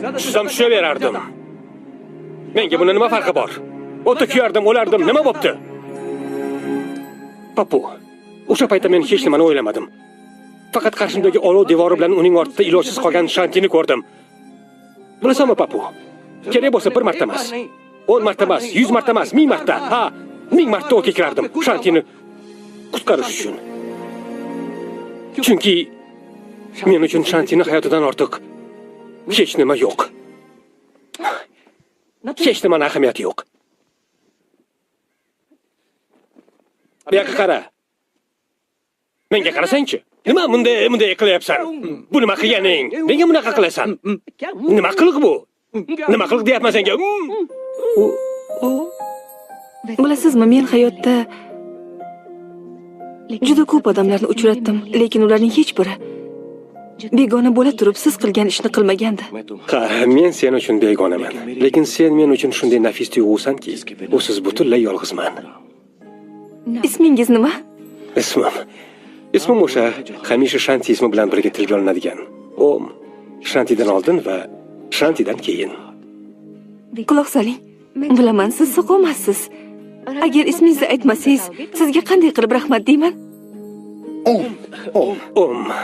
tushsam tushaverardim. Menga buni nima farqi bor? O'tda kuyardim, o'lardim, nima bo'pti? Papu, o'sha paytda men hech nimani o'ylamadim. Faqat qarshimdagi olov devori bilan uning ortida ilojsiz qolgan Shantini ko'rdim. Bilasanmi, Papu? Kerak bo'lsa bir marta emas, 10 marta emas, 100 marta emas, 1000 marta, ha, 1000 marta o'tga kirardim Shantini qutqarish uchun. Chunki men uchun Shantini hayotidan ortiq hech nima yo'q. Hech nimaning ahamiyati yo'q. Bu yoqqa qara. Menga qarasang-chi. Nima bunday qilyapsan? Bu nima qilganing? Nega bunaqa qilasan? Nima qiliq bu? Nima qiliq deyapman senga? Bilasizmi, men hayotda juda ko'p odamlarni uchratdim, lekin ularning hech biri begona bo'la turib siz qilgan ishni qilmagandi. Qara, men sen uchun begonaman, lekin sen men uchun shunday nafis tuyg'usanki, usiz butunlay yolg'izman. Ismingiz nima? Ismim o'sha hamisha Shanti ismi bilan birga tilga olinadigan. Om Shantidan oldin va Shantidan keyin. Quloq soling. Bilaman, siz so'qolmassiz. Agar ismingizni aytmasangiz, sizga qanday qilib rahmat deyman? Om